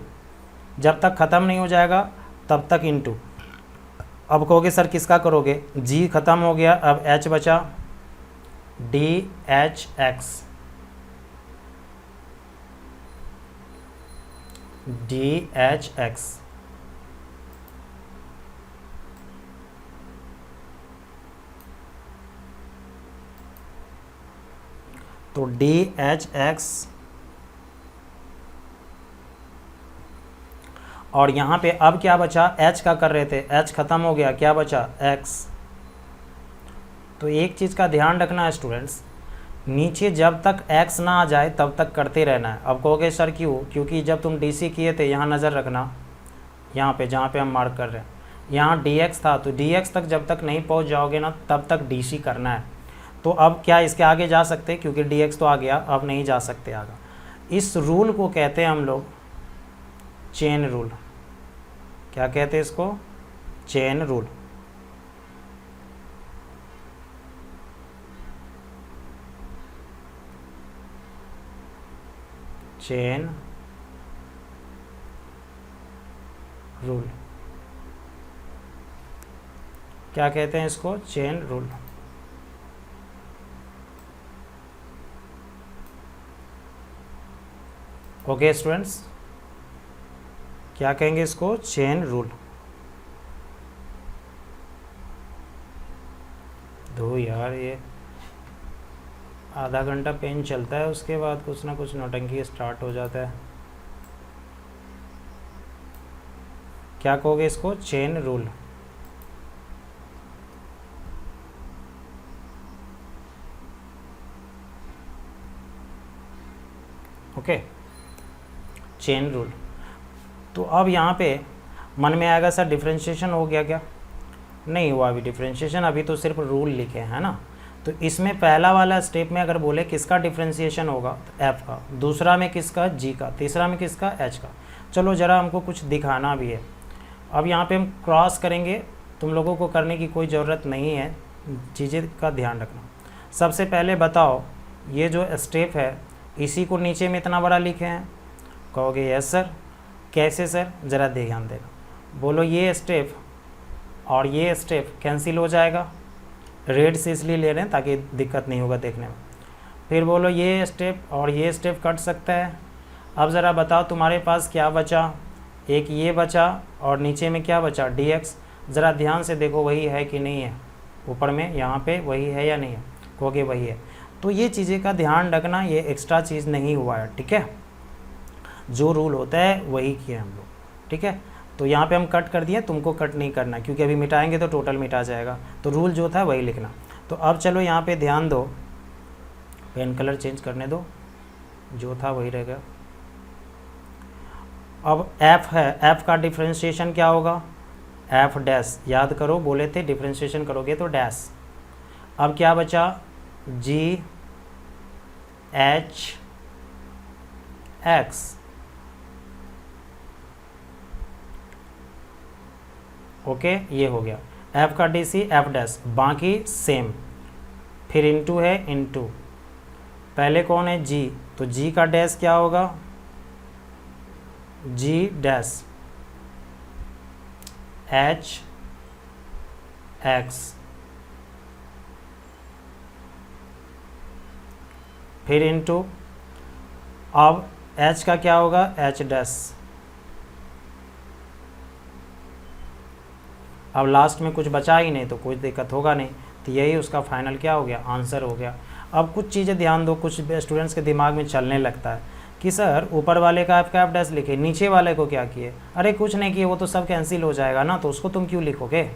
जब तक ख़त्म नहीं हो जाएगा तब तक इनटू। अब कहोगे सर किसका करोगे? जी ख़त्म हो गया, अब एच बचा, D H x, D H x. तो डी एच एक्स, और यहाँ पे अब क्या बचा? एच का कर रहे थे, एच खत्म हो गया, क्या बचा? एक्स। तो एक चीज़ का ध्यान रखना स्टूडेंट्स, नीचे जब तक एक्स ना आ जाए तब तक करते रहना है। अब कहोगे सर क्यों? क्योंकि जब तुम डी सी किए थे, यहाँ नज़र रखना, यहाँ पे जहाँ पे हम मार्क कर रहे हैं, यहाँ डी एक्स था, तो डी एक्स तक जब तक नहीं पहुँच जाओगे ना तब तक डी सी करना है। तो अब क्या इसके आगे जा सकते? क्योंकि डी एक्स तो आ गया, अब नहीं जा सकते आगे। इस रूल को कहते हैं हम लोग चेन रूल। क्या कहते हैं इसको? Chain rule. चेन रूल, क्या कहते हैं इसको? Chain rule. ओके स्टूडेंट्स, क्या कहेंगे इसको? Chain rule. दो यार, ये आधा घंटा पेन चलता है, उसके बाद कुछ ना कुछ नौटंकी स्टार्ट हो जाता है। क्या कहोगे इसको? Chain rule. Okay, chain rule. तो अब यहाँ पे मन में आएगा सर डिफ्रेंशिएशन हो गया क्या? नहीं हुआ अभी डिफ्रेंशिएशन, अभी तो सिर्फ रूल लिखे हैं ना। तो इसमें पहला वाला स्टेप में अगर बोले किसका डिफ्रेंशिएशन होगा, तो एफ का। दूसरा में किसका? जी का। तीसरा में किसका? एच का। चलो ज़रा हमको कुछ दिखाना भी है। अब यहाँ पे हम क्रॉस करेंगे, तुम लोगों को करने की कोई ज़रूरत नहीं है, चीज़ें का ध्यान रखना। सबसे पहले बताओ, ये जो स्टेप है इसी को नीचे में इतना बड़ा लिखे हैं? कहोगे यस सर। कैसे सर? ज़रा ध्यान देना। बोलो ये स्टेप और ये स्टेप कैंसिल हो जाएगा। रेड से इसलिए ले रहे हैं ताकि दिक्कत नहीं होगा देखने में। फिर बोलो ये स्टेप और ये स्टेप कट सकता है। अब ज़रा बताओ तुम्हारे पास क्या बचा? एक ये बचा और नीचे में क्या बचा? D x. ज़रा ध्यान से देखो वही है कि नहीं है, ऊपर में यहाँ पे वही है या नहीं है? कहोगे वही है। तो ये चीज़ें का ध्यान रखना, ये एक्स्ट्रा चीज़ नहीं हुआ है, ठीक है? जो रूल होता है वही किए हम लोग, ठीक है? तो यहाँ पे हम कट कर दिए, तुमको कट नहीं करना क्योंकि अभी मिटाएंगे तो टोटल मिटा जाएगा। तो रूल जो था वही लिखना। तो अब चलो यहाँ पे ध्यान दो, पेन कलर चेंज करने दो, जो था वही रहेगा। अब एफ है, एफ का डिफ्रेंशिएशन क्या होगा? F dash. याद करो, बोले थे डिफ्रेंशिएशन करोगे तो डैश। अब क्या बचा? जी एच एक्स। ओके, ये हो गया एफ का डी सी, एफ डैश, बाकी सेम। फिर इनटू है, इनटू पहले कौन है g, तो g का डैश क्या होगा, g डैश h x, फिर इनटू, अब h का क्या होगा, h डैश, अब लास्ट में कुछ बचा ही नहीं तो कुछ दिक्कत होगा नहीं, तो यही उसका फाइनल क्या हो गया, आंसर हो गया। अब कुछ चीज़ें ध्यान दो, कुछ स्टूडेंट्स के दिमाग में चलने लगता है कि सर ऊपर वाले का एफ डैश लिखे, नीचे वाले को क्या किए, अरे कुछ नहीं किए, वो तो सब कैंसिल हो जाएगा ना, तो उसको तुम क्यों लिखोगे,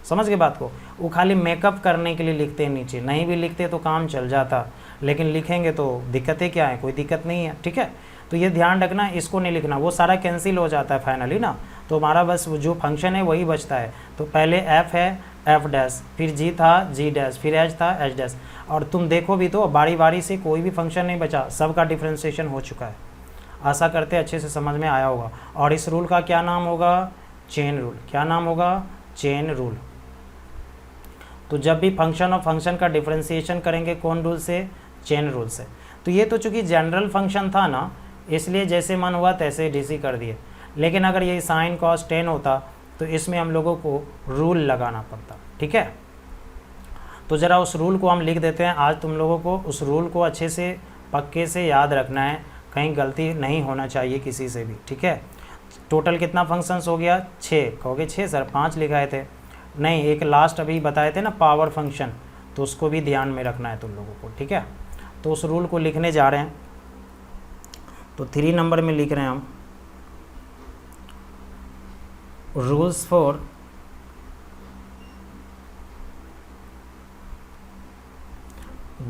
समझ गए बात को। वो खाली मेकअप करने के लिए लिखते हैं, नीचे नहीं भी लिखते तो काम चल जाता, लेकिन लिखेंगे तो दिक्कतें क्या है, कोई दिक्कत नहीं है, ठीक है। तो ये ध्यान रखना, इसको नहीं लिखना, वो सारा कैंसिल हो जाता है फाइनली ना, तो हमारा बस जो फंक्शन है वही बचता है। तो पहले एफ है एफ डैश, फिर जी था जी डैश, फिर एच था एच डैश, और तुम देखो भी तो बारी बारी से कोई भी फंक्शन नहीं बचा, सबका डिफ्रेंशिएशन हो चुका है। आशा करते अच्छे से समझ में आया होगा। और इस रूल का क्या नाम होगा, चेन रूल। क्या नाम होगा, चेन रूल। तो जब भी फंक्शन और फंक्शन का डिफ्रेंशिएशन करेंगे कौन रूल से, चेन रूल से। तो ये तो चूंकि जनरल फंक्शन था ना, इसलिए जैसे मन हुआ तैसे डीसी कर दिए, लेकिन अगर ये साइन कॉस टेन होता तो इसमें हम लोगों को रूल लगाना पड़ता, ठीक है। तो ज़रा उस रूल को हम लिख देते हैं, आज तुम लोगों को उस रूल को अच्छे से पक्के से याद रखना है, कहीं गलती नहीं होना चाहिए किसी से भी, ठीक है। टोटल कितना फंक्शंस हो गया, 6। कहोगे 6 सर 5 लिखाए थे, नहीं एक लास्ट अभी बताए थे ना पावर फंक्शन, तो उसको भी ध्यान में रखना है तुम लोगों को, ठीक है। तो उस रूल को लिखने जा रहे हैं, तो 3 नंबर में लिख रहे हैं हम, rules for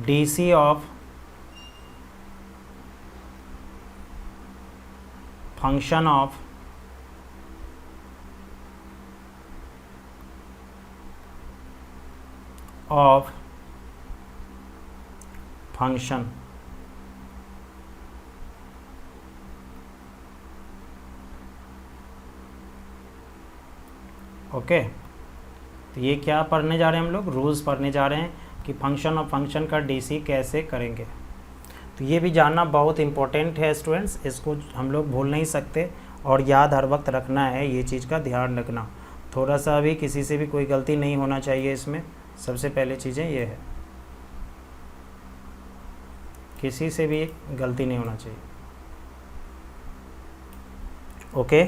DC of function of function. Okay, तो ये क्या पढ़ने जा रहे हैं हम लोग, रूल्स पढ़ने जा रहे हैं कि फंक्शन और फंक्शन का डीसी कैसे करेंगे। तो ये भी जानना बहुत इम्पोर्टेंट है स्टूडेंट्स, इसको हम लोग भूल नहीं सकते और याद हर वक्त रखना है, ये चीज़ का ध्यान रखना। थोड़ा सा भी किसी से भी कोई गलती नहीं होना चाहिए इसमें, सबसे पहले चीज़ें ये है, किसी से भी गलती नहीं होना चाहिए। ओके,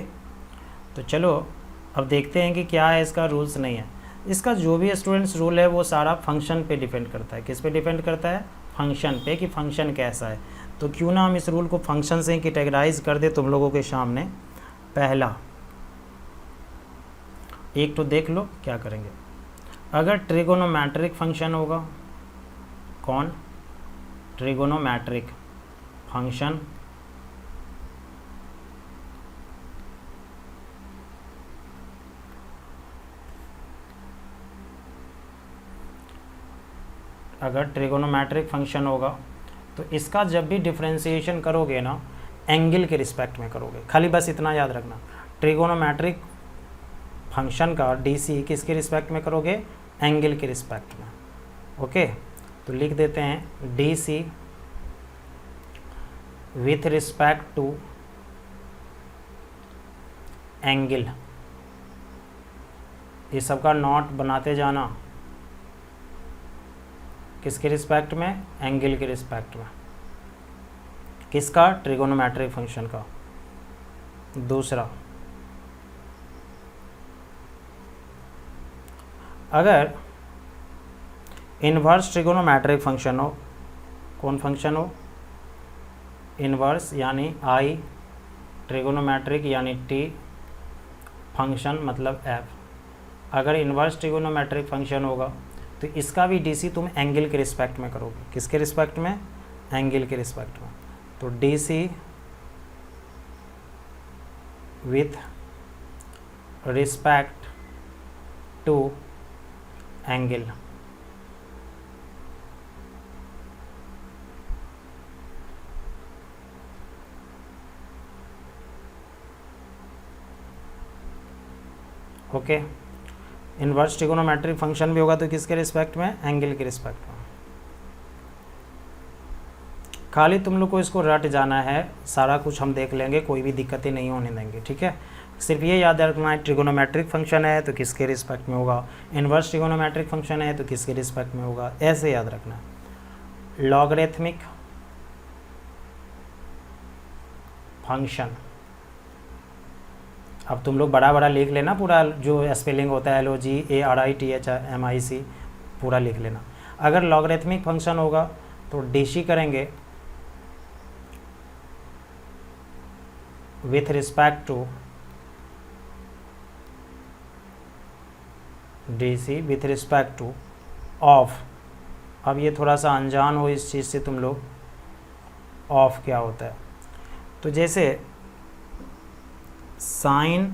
तो चलो अब देखते हैं कि क्या है इसका रूल्स नहीं है। इसका जो भी स्टूडेंट्स रूल है वो सारा फंक्शन पे डिपेंड करता है। किस पे डिपेंड करता है, फंक्शन पे, कि फंक्शन कैसा है। तो क्यों ना हम इस रूल को फंक्शन से कैटेगराइज कर दे तुम लोगों के सामने। पहला एक तो देख लो क्या करेंगे, अगर ट्रिगोनोमेट्रिक फंक्शन होगा, कौन, ट्रिगोनोमेट्रिक फंक्शन, अगर ट्रिगोनोमेट्रिक फंक्शन होगा तो इसका जब भी डिफरेंशिएशन करोगे ना, एंगल के रिस्पेक्ट में करोगे। खाली बस इतना याद रखना, ट्रिगोनोमेट्रिक फंक्शन का डीसी किसके रिस्पेक्ट में करोगे, एंगल के रिस्पेक्ट में। ओके, तो लिख देते हैं DC with respect to angle. ये सबका नोट बनाते जाना, किसके रिस्पेक्ट में, एंगल के रिस्पेक्ट में। किसका, ट्रिगोनोमेट्रिक फंक्शन का। दूसरा, अगर इन्वर्स ट्रिगोनोमेट्रिक फंक्शन हो, कौन फंक्शन हो, इन्वर्स यानी आई, ट्रिगोनोमेट्रिक यानी टी, फंक्शन मतलब एफ। अगर इन्वर्स ट्रिगोनोमेट्रिक फंक्शन होगा तो इसका भी डीसी तुम एंगल के रिस्पेक्ट में करोगे। किसके रिस्पेक्ट में, एंगल के रिस्पेक्ट में। तो DC with respect to angle. Okay, inverse trigonometric function भी होगा तो किसके रिस्पेक्ट में, एंगल के रिस्पेक्ट में। खाली तुम लोग को इसको रट जाना है, सारा कुछ हम देख लेंगे, कोई भी दिक्कतें नहीं होने देंगे, ठीक है। सिर्फ ये याद रखना है ट्रिगोनोमेट्रिक फंक्शन है तो किसके रिस्पेक्ट में होगा, इन्वर्स ट्रिगोनोमेट्रिक फंक्शन है तो किसके रिस्पेक्ट में होगा, ऐसे याद रखना है। लॉगरिथमिक फंक्शन, अब तुम लोग बड़ा बड़ा लिख लेना, पूरा जो स्पेलिंग होता है LOGARITHMIC पूरा लिख लेना। अगर लॉगरिथमिक फंक्शन होगा तो DC करेंगे with respect to DC with respect to of. अब ये थोड़ा सा अनजान हो इस चीज़ से तुम लोग, ऑफ क्या होता है। तो जैसे साइन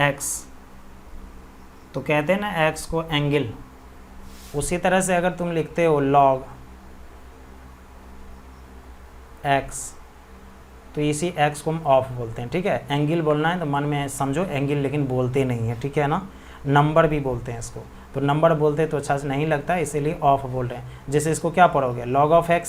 x, तो कहते हैं ना x को एंगल, उसी तरह से अगर तुम लिखते हो लॉग x, तो इसी x को हम ऑफ बोलते हैं, ठीक है। एंगल बोलना है तो मन में समझो एंगल, लेकिन बोलते नहीं है, ठीक है ना। नंबर भी बोलते हैं इसको, तो नंबर बोलते तो अच्छा से नहीं लगता, इसीलिए ऑफ बोल रहे हैं। जैसे इसको क्या पढ़ोगे, लॉग ऑफ x,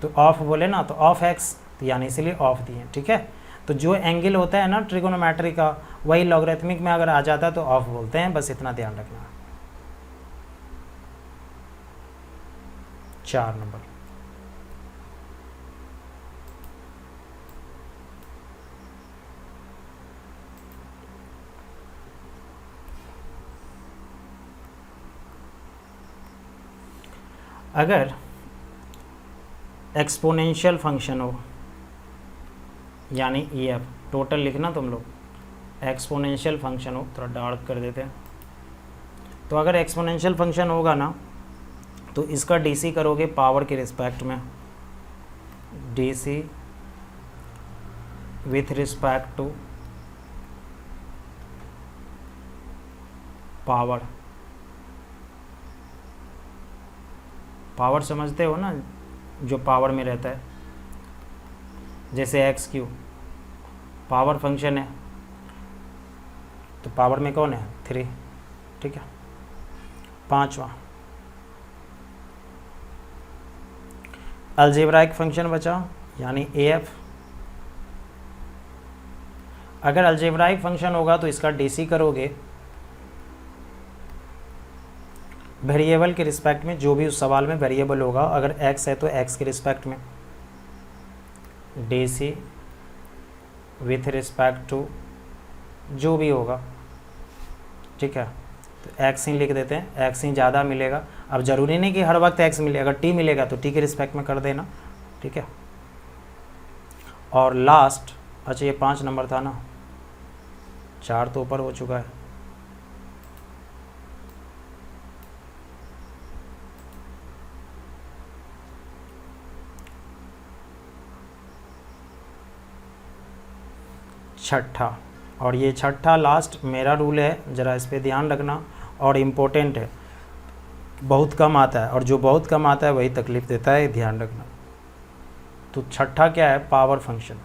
तो ऑफ बोले ना, तो ऑफ x, तो यानी इसीलिए ऑफ दिए, ठीक है। तो जो एंगल होता है ना ट्रिगोनोमेट्री का, वही लॉगरिथमिक में अगर आ जाता है तो ऑफ बोलते हैं, बस इतना ध्यान रखना। 4 नंबर, अगर एक्सपोनेंशियल फंक्शन हो, यानी EF, टोटल लिखना तुम लोग, एक्सपोनेंशियल फंक्शन हो, थोड़ा डार्क कर देते हैं। तो अगर एक्सपोनेंशियल फंक्शन होगा ना, तो इसका DC करोगे पावर के रिस्पेक्ट में, DC with respect to power. Power समझते हो ना, जो पावर में रहता है, जैसे x³ पावर फंक्शन है, तो पावर में कौन है 3, ठीक है। 5वां अलजेब्राइक फंक्शन बचा, यानी AF। अगर अलजेब्राइक फंक्शन होगा तो इसका DC करोगे वेरिएबल के रिस्पेक्ट में, जो भी उस सवाल में वेरिएबल होगा, अगर x है तो x के रिस्पेक्ट में, DC विथ रिस्पेक्ट टू जो भी होगा, ठीक है। तो x ही लिख देते हैं, x ही ज़्यादा मिलेगा। अब ज़रूरी नहीं कि हर वक्त x मिले, अगर t मिलेगा तो t के रिस्पेक्ट में कर देना, ठीक है। और लास्ट, अच्छा ये 5 नंबर था ना, 4 तो ऊपर हो चुका है। छठा, और ये छठा लास्ट मेरा रूल है, ज़रा इस पर ध्यान रखना, और इम्पोर्टेंट है, बहुत कम आता है, और जो बहुत कम आता है वही तकलीफ़ देता है, ध्यान रखना। तो छठा क्या है, पावर फंक्शन।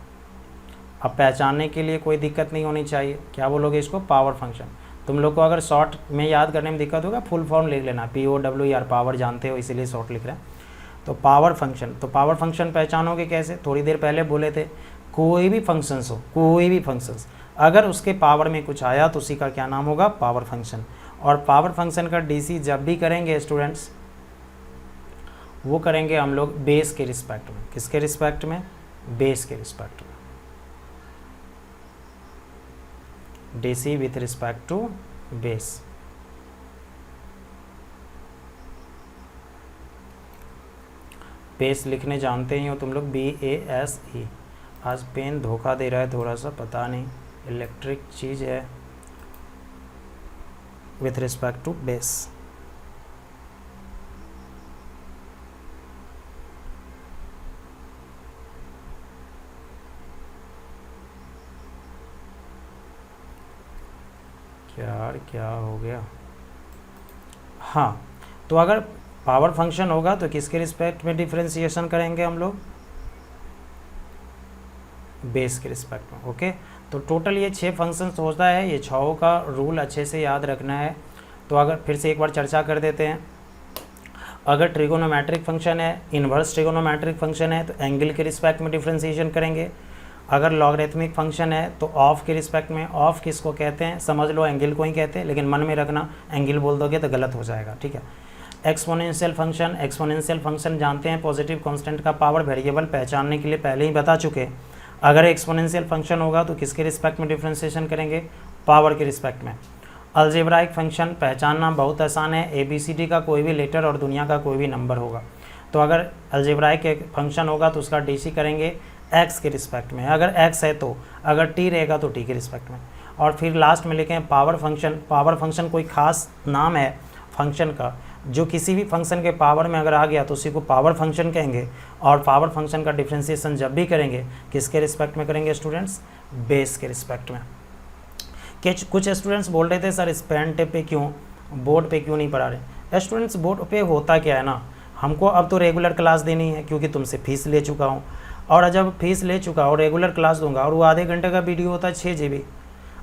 अब पहचानने के लिए कोई दिक्कत नहीं होनी चाहिए, क्या बोलोगे इसको, पावर फंक्शन। तुम लोग को अगर शॉर्ट में याद करने में दिक्कत होगा, फुल फॉर्म लिख लेना, POWER, पावर जानते हो इसीलिए शॉर्ट लिख रहे हैं। तो पावर फंक्शन, तो पावर फंक्शन पहचानोगे कैसे, थोड़ी देर पहले बोले थे, कोई भी फंक्शंस हो, कोई भी फंक्शंस, अगर उसके पावर में कुछ आया तो उसी का क्या नाम होगा, पावर फंक्शन। और पावर फंक्शन का DC जब भी करेंगे स्टूडेंट्स, वो करेंगे हम लोग बेस के रिस्पेक्ट में। किसके रिस्पेक्ट में, बेस के रिस्पेक्ट में, DC with respect to base. Base लिखने जानते ही हो तुम लोग, BASE। आज पेन धोखा दे रहा है थोड़ा सा, पता नहीं, इलेक्ट्रिक चीज़ है। विथ रिस्पेक्ट टू बेस, क्या हो गया। हाँ, तो अगर पावर फंक्शन होगा तो किसके रिस्पेक्ट में डिफरेंशिएशन करेंगे हम लोग, बेस के रिस्पेक्ट में, ओके। तो टोटल ये 6 फंक्शंस होता है, ये 6 का रूल अच्छे से याद रखना है। तो अगर फिर से एक बार चर्चा कर देते हैं, अगर ट्रिगोनोमेट्रिक फंक्शन है, इन्वर्स ट्रिगोनोमेट्रिक फंक्शन है तो एंगल के रिस्पेक्ट में डिफ्रेंसिएशन करेंगे। अगर लॉगरिथमिक फंक्शन है तो ऑफ के रिस्पेक्ट में, ऑफ किसको कहते हैं समझ लो, एंगल को ही कहते हैं, लेकिन मन में रखना एंगल बोल दोगे तो गलत हो जाएगा, ठीक है। एक्सपोनेंशियल फंक्शन, एक्सपोनेंशियल फंक्शन जानते हैं पॉजिटिव कांस्टेंट का पावर वेरिएबल पहचानने के लिए पहले ही बता चुके। अगर एक्सपोनेंशियल फंक्शन होगा तो किसके रिस्पेक्ट में डिफ्रेंसिएशन करेंगे, पावर के रिस्पेक्ट में। अलजेब्राइक फंक्शन पहचानना बहुत आसान है, ABCD का कोई भी लेटर और दुनिया का कोई भी नंबर होगा। तो अगर अलजेब्राइक एक फंक्शन होगा तो उसका DC करेंगे x के रिस्पेक्ट में, अगर x है तो, अगर t रहेगा तो t के रिस्पेक्ट में। और फिर लास्ट में लिखें पावर फंक्शन। पावर फंक्शन कोई खास नाम है फंक्शन का, जो किसी भी फंक्शन के पावर में अगर आ गया तो उसी को पावर फंक्शन कहेंगे। और पावर फंक्शन का डिफ्रेंसिएशन जब भी करेंगे किसके रिस्पेक्ट में करेंगे स्टूडेंट्स, बेस के रिस्पेक्ट में। कुछ स्टूडेंट्स बोल रहे थे सर स्पेन टेप पे क्यों, बोर्ड पे क्यों नहीं पढ़ा रहे। स्टूडेंट्स बोर्ड पे होता क्या है ना, हमको अब तो रेगुलर क्लास देनी है क्योंकि तुमसे फीस ले चुका हूँ, और जब फीस ले चुका और रेगुलर क्लास दूंगा और वो आधे घंटे का वीडियो होता है 6 GB,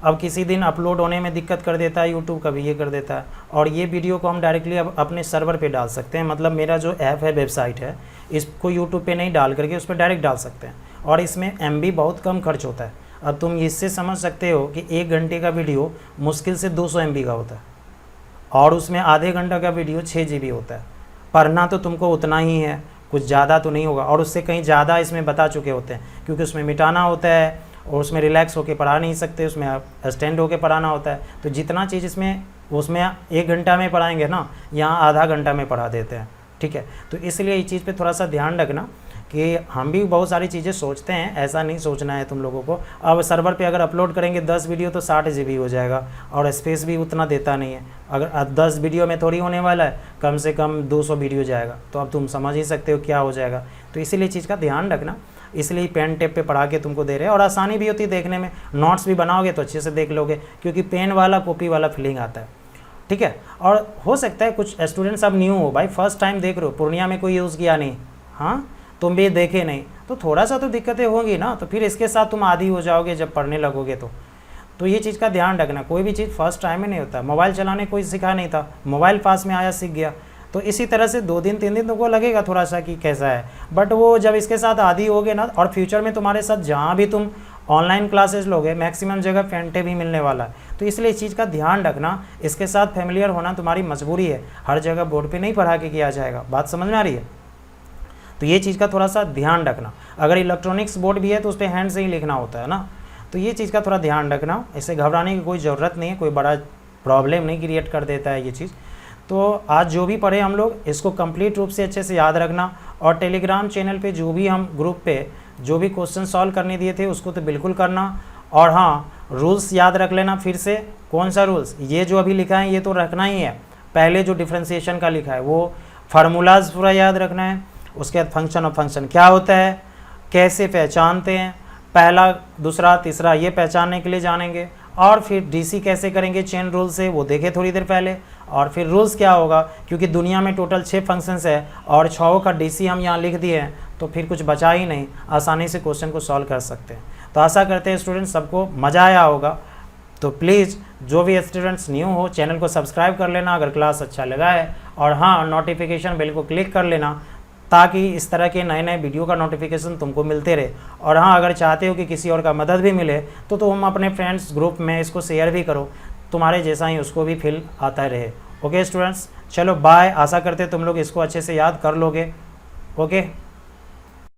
अब किसी दिन अपलोड होने में दिक्कत कर देता है यूट्यूब, कभी ये कर देता है, और ये वीडियो को हम डायरेक्टली अब अपने सर्वर पे डाल सकते हैं। मतलब मेरा जो ऐप है, वेबसाइट है, इसको यूट्यूब पे नहीं डाल करके उस पर डायरेक्ट डाल सकते हैं, और इसमें MB बहुत कम खर्च होता है। अब तुम इससे समझ सकते हो कि 1 घंटे का वीडियो मुश्किल से 200 MB का होता है, और उसमें आधे घंटा का वीडियो 6 GB होता है। पढ़ना तो तुमको उतना ही है, कुछ ज़्यादा तो नहीं होगा, और उससे कहीं ज़्यादा इसमें बता चुके होते हैं, क्योंकि उसमें मिटाना होता है और उसमें रिलैक्स होकर पढ़ा नहीं सकते, उसमें स्टैंड होकर पढ़ाना होता है। तो जितना चीज़ इसमें उसमें 1 घंटा में पढ़ाएंगे ना, यहाँ आधा घंटा में पढ़ा देते हैं, ठीक है। तो इसलिए इस चीज़ पे थोड़ा सा ध्यान रखना कि हम भी बहुत सारी चीज़ें सोचते हैं, ऐसा नहीं सोचना है तुम लोगों को। अब सर्वर पे अगर अपलोड करेंगे 10 वीडियो तो 60 GB हो जाएगा, और स्पेस भी उतना देता नहीं है। अगर 10 वीडियो में थोड़ी होने वाला है, कम से कम 200 वीडियो जाएगा, तो अब तुम समझ ही सकते हो क्या हो जाएगा। तो इसीलिए चीज़ का ध्यान रखना, इसलिए पेन टेप पे पढ़ा के तुमको दे रहे हैं, और आसानी भी होती है देखने में। नोट्स भी बनाओगे तो अच्छे से देख लोगे, क्योंकि पेन वाला कॉपी वाला फीलिंग आता है, ठीक है। और हो सकता है कुछ स्टूडेंट्स अब न्यू हो, भाई फर्स्ट टाइम देख रहे हो, पूर्णिया में कोई यूज़ किया नहीं, हाँ तुम भी देखे नहीं, तो थोड़ा सा तो दिक्कतें होंगी ना, तो फिर इसके साथ तुम आदी हो जाओगे जब पढ़ने लगोगे तो ये चीज़ का ध्यान रखना। कोई भी चीज़ फर्स्ट टाइम में नहीं होता। मोबाइल चलाने कोई सिखा नहीं था, मोबाइल पास में आया सीख गया, तो इसी तरह से 2 दिन 3 दिन तुमको लगेगा थोड़ा सा कि कैसा है, बट वो जब इसके साथ आदी होगे ना, और फ्यूचर में तुम्हारे साथ जहाँ भी तुम ऑनलाइन क्लासेस लोगे मैक्सिमम जगह पेंटे भी मिलने वाला है। तो इसलिए इस चीज़ का ध्यान रखना, इसके साथ फेमिलियर होना तुम्हारी मजबूरी है, हर जगह बोर्ड पे नहीं पढ़ा के किया जाएगा। बात समझ में आ रही है? तो ये चीज़ का थोड़ा सा ध्यान रखना। अगर इलेक्ट्रॉनिक्स बोर्ड भी है तो उस पर हैंड से ही लिखना होता है ना, तो ये चीज़ का थोड़ा ध्यान रखना। इससे घबराने की कोई ज़रूरत नहीं है, कोई बड़ा प्रॉब्लम नहीं क्रिएट कर देता है ये चीज़। तो आज जो भी पढ़े हम लोग, इसको कंप्लीट रूप से अच्छे से याद रखना, और टेलीग्राम चैनल पे जो भी हम ग्रुप पे जो भी क्वेश्चन सॉल्व करने दिए थे उसको तो बिल्कुल करना। और हाँ, रूल्स याद रख लेना फिर से। कौन सा रूल्स? ये जो अभी लिखा है ये तो रखना ही है। पहले जो डिफ्रेंसिएशन का लिखा है वो फार्मूलाज पूरा याद रखना है। उसके बाद फंक्शन ऑफ फंक्शन क्या होता है, कैसे पहचानते हैं, पहला दूसरा तीसरा ये पहचानने के लिए जानेंगे। और फिर डीसी कैसे करेंगे चेन रूल से, वो देखे थोड़ी देर पहले। और फिर रूल्स क्या होगा, क्योंकि दुनिया में टोटल 6 फंक्शंस है और 6 का डीसी हम यहाँ लिख दिए हैं, तो फिर कुछ बचा ही नहीं, आसानी से क्वेश्चन को सॉल्व कर सकते हैं। तो आशा करते हैं स्टूडेंट्स सबको मज़ा आया होगा। तो प्लीज़ जो भी स्टूडेंट्स न्यू हो चैनल को सब्सक्राइब कर लेना अगर क्लास अच्छा लगा है, और हाँ नोटिफिकेशन बेल को क्लिक कर लेना ताकि इस तरह के नए नए वीडियो का नोटिफिकेशन तुमको मिलते रहे। और हाँ, अगर चाहते हो कि किसी और का मदद भी मिले तो तुम अपने फ्रेंड्स ग्रुप में इसको शेयर भी करो, तुम्हारे जैसा ही उसको भी फील आता रहे। ओके स्टूडेंट्स, चलो बाय। आशा करते तुम लोग इसको अच्छे से याद कर लोगे। ओके।